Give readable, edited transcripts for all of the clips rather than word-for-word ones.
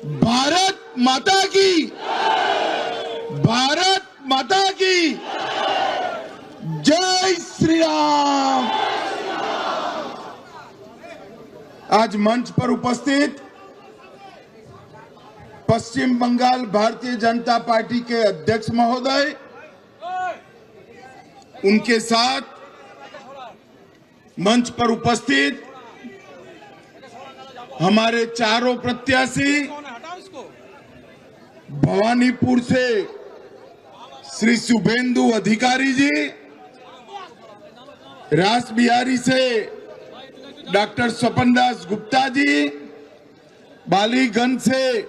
भारत माता की, भारत माता की जय श्री राम। आज मंच पर उपस्थित पश्चिम बंगाल भारतीय जनता पार्टी के अध्यक्ष महोदय, उनके साथ मंच पर उपस्थित हमारे चारों प्रत्याशी, भवानीपुर से श्री शुभेंदु अधिकारी जी, रास बिहारी से डॉक्टर स्वपन दास गुप्ता जी, बालीगंज से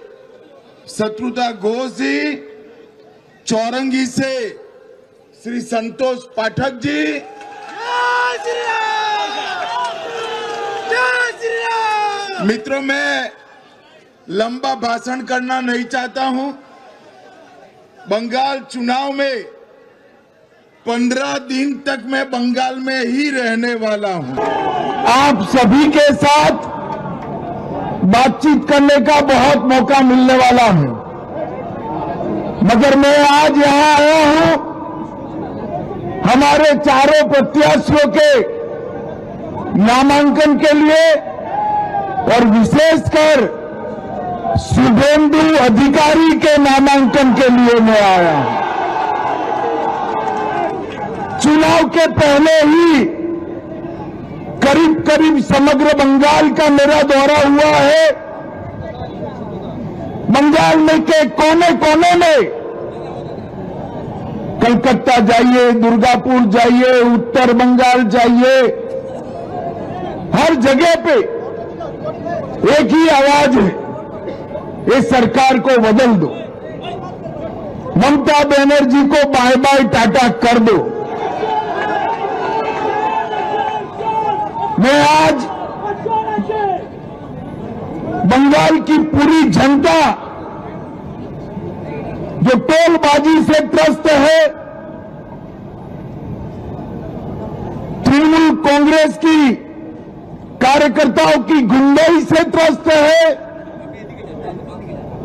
शत्रुता घोष जी, चौरंगी से श्री संतोष पाठक जी, मित्रों, मैं लंबा भाषण करना नहीं चाहता हूं। बंगाल चुनाव में 15 दिन तक मैं बंगाल में ही रहने वाला हूं। आप सभी के साथ बातचीत करने का बहुत मौका मिलने वाला है, मगर मैं आज यहां आया हूं हमारे चारों प्रत्याशियों के नामांकन के लिए और विशेषकर शुभेंदु अधिकारी के नामांकन के लिए मैं आया हूं। चुनाव के पहले ही करीब करीब समग्र बंगाल का मेरा दौरा हुआ है। बंगाल में के कोने कोने में, कलकत्ता जाइए, दुर्गापुर जाइए, उत्तर बंगाल जाइए, हर जगह पे एक ही आवाज है, ये सरकार को बदल दो, ममता बनर्जी को बाय बाय टाटा कर दो। मैं आज बंगाल की पूरी जनता जो टोलबाजी से त्रस्त है, तृणमूल कांग्रेस की कार्यकर्ताओं की गुंडाई से त्रस्त है,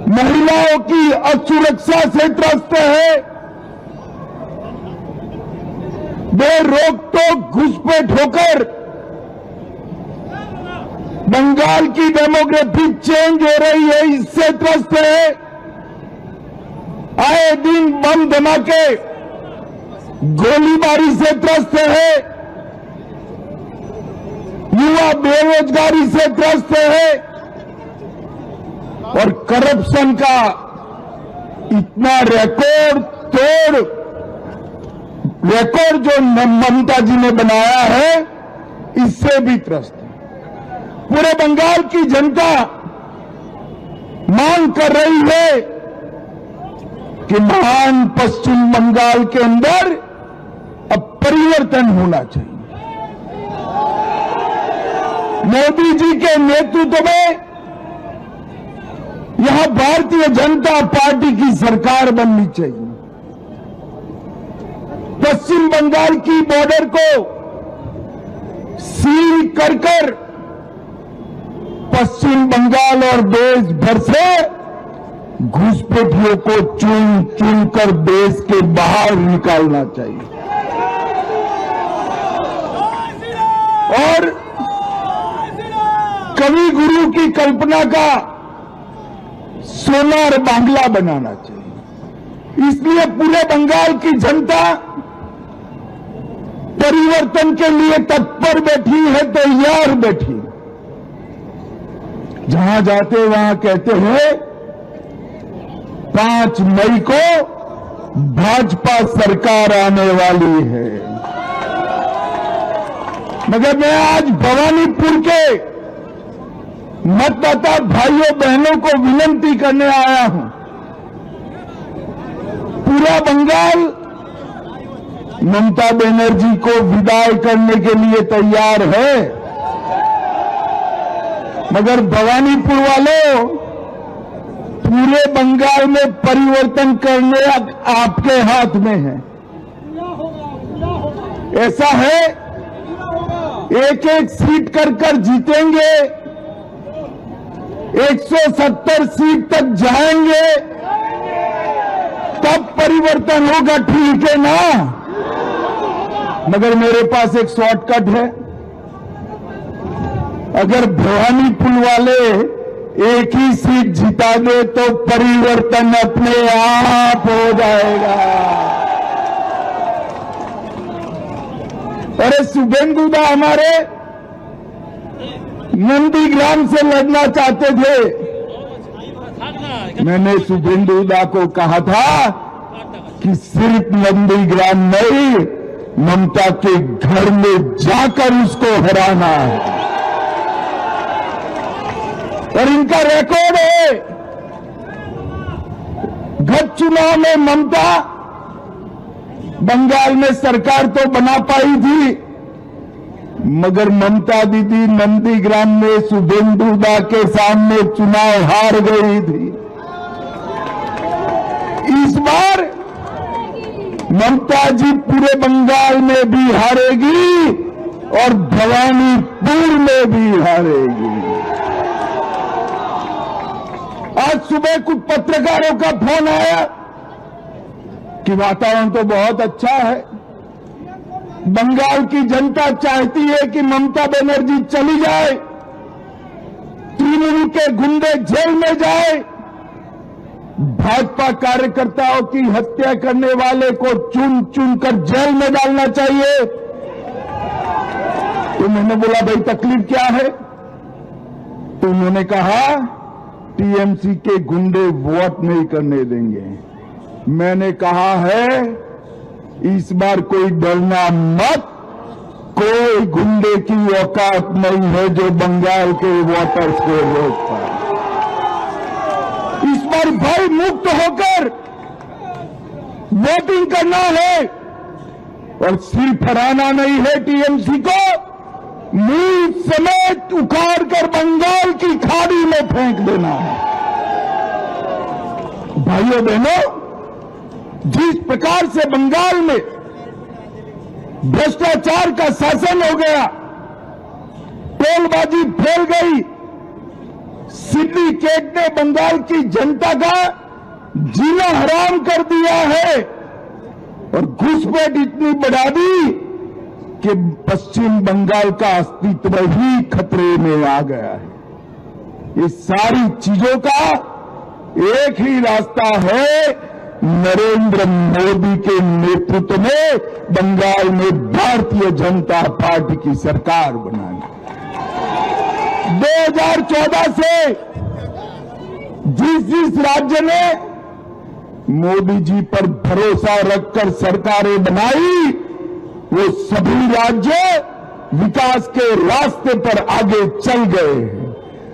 महिलाओं की असुरक्षा से त्रस्त है, बेरोक-टोक घुसपैठ होकर बंगाल की डेमोग्राफी चेंज हो रही है, इससे त्रस्त है, आए दिन बम धमाके गोलीबारी से त्रस्त है, युवा बेरोजगारी से त्रस्त है और करप्शन का इतना रिकॉर्ड जो ममता जी ने बनाया है, इससे भी त्रस्त है। पूरे बंगाल की जनता मांग कर रही है कि महान पश्चिम बंगाल के अंदर अब परिवर्तन होना चाहिए। मोदी जी के नेतृत्व में यहां भारतीय जनता पार्टी की सरकार बननी चाहिए। पश्चिम बंगाल की बॉर्डर को सील कर पश्चिम बंगाल और देश भर से घुसपैठियों को चुन चुन कर देश के बाहर निकालना चाहिए और कवि गुरु की कल्पना का सोनार बांग्ला बनाना चाहिए। इसलिए पूरे बंगाल की जनता परिवर्तन के लिए तत्पर बैठी है, तैयार बैठी। जहां जाते वहां कहते हैं 5 मई को भाजपा सरकार आने वाली है, मगर मैं आज भवानीपुर के मतदाता भाइयों बहनों को विनती करने आया हूं। पूरा बंगाल ममता बनर्जी को विदाई करने के लिए तैयार है, मगर भवानीपुर वालों, पूरे बंगाल में परिवर्तन करने आपके हाथ में है। ऐसा है, एक एक सीट कर जीतेंगे 170 सीट तक जाएंगे तब परिवर्तन होगा, ठीक है ना? मगर मेरे पास एक शॉर्टकट है। अगर भवानीपुर वाले एक ही सीट जिता दे तो परिवर्तन अपने आप हो जाएगा। अरे शुभेंदु दा हमारे नंदीग्राम से लड़ना चाहते थे। मैंने शुभेंदु दा को कहा था कि सिर्फ नंदीग्राम नहीं, ममता के घर में जाकर उसको हराना है। और इनका रिकॉर्ड है, गत चुनाव में ममता बंगाल में सरकार तो बना पाई थी, मगर ममता दीदी नंदीग्राम में शुभेंदु दा के सामने चुनाव हार गई थी। इस बार ममता जी पूरे बंगाल में भी हारेगी और भवानीपुर में भी हारेगी। आज सुबह कुछ पत्रकारों का फोन आया कि वातावरण तो बहुत अच्छा है, बंगाल की जनता चाहती है कि ममता बनर्जी चली जाए, तृणमूल के गुंडे जेल में जाए, भाजपा कार्यकर्ताओं की हत्या करने वाले को चुन चुन कर जेल में डालना चाहिए। तो मैंने बोला भाई तकलीफ क्या है? तो उन्होंने कहा टीएमसी के गुंडे वोट नहीं करने देंगे। मैंने कहा है इस बार कोई डरना मत, कोई गुंडे की औकात नहीं है जो बंगाल के वोटर्स को रोक पाए। इस बार भय मुक्त होकर वोटिंग करना है और सिर्फ हराना नहीं है, टीएमसी को मूल समेत उखाड़ कर बंगाल की खाड़ी में फेंक देना है। भाइयों बहनों, जिस प्रकार से बंगाल में भ्रष्टाचार का शासन हो गया, टोलबाजी फैल गई, सिंडिकेट ने बंगाल की जनता का जीना हराम कर दिया है और घुसपैठ इतनी बढ़ा दी कि पश्चिम बंगाल का अस्तित्व ही खतरे में आ गया है। इस सारी चीजों का एक ही रास्ता है, नरेंद्र मोदी के नेतृत्व में बंगाल में भारतीय जनता पार्टी की सरकार बनानी। 2014 से जिस राज्य ने मोदी जी पर भरोसा रखकर सरकारें बनाई, वो सभी राज्य विकास के रास्ते पर आगे चल गए हैं।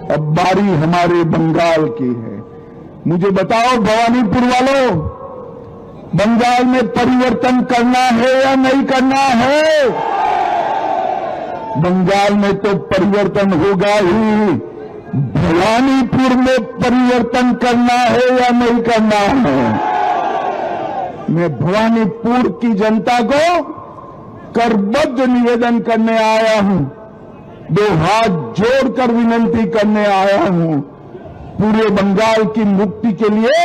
अब बारी हमारे बंगाल की है। मुझे बताओ भवानीपुर वालों, बंगाल में परिवर्तन करना है या नहीं करना है? बंगाल में तो परिवर्तन होगा ही, भवानीपुर में परिवर्तन करना है या नहीं करना है? मैं भवानीपुर की जनता को करबद्ध निवेदन करने आया हूं, दो हाथ जोड़कर विनती करने आया हूं, पूरे बंगाल की मुक्ति के लिए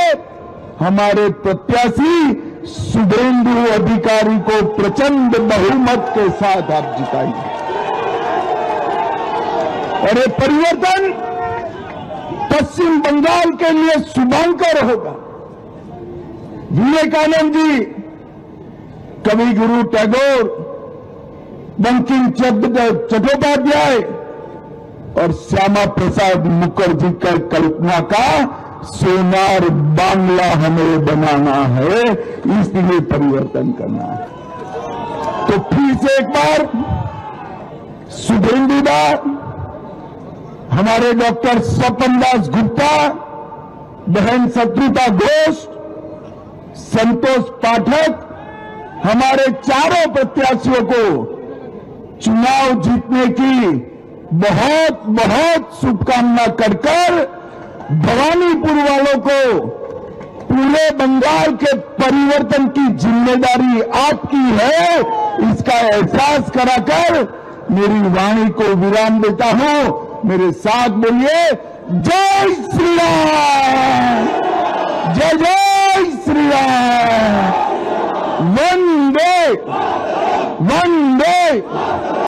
हमारे प्रत्याशी शुभेंदु अधिकारी को प्रचंड बहुमत के साथ आप जिताइए। और ये परिवर्तन पश्चिम बंगाल के लिए शुभंकर होगा। विवेकानंद जी, कवि गुरु टैगोर, बंकिम चंद्र चट्टोपाध्याय और श्यामा प्रसाद मुखर्जी का कल्पना का सोनार बांग्ला हमें बनाना है, इसलिए परिवर्तन करना है। तो फिर से एक बार शुभेंदु दा, हमारे डॉक्टर स्वपन दास गुप्ता, बहन शत्रुता घोष, संतोष पाठक, हमारे चारों प्रत्याशियों को चुनाव जीतने की बहुत बहुत शुभकामना कर भवानीपुर वालों को पूरे बंगाल के परिवर्तन की जिम्मेदारी आपकी है, इसका एहसास कराकर मेरी वाणी को विराम देता हूं। मेरे साथ बोलिए, जय श्री राम, जय जय श्री राम, वंदे वंदे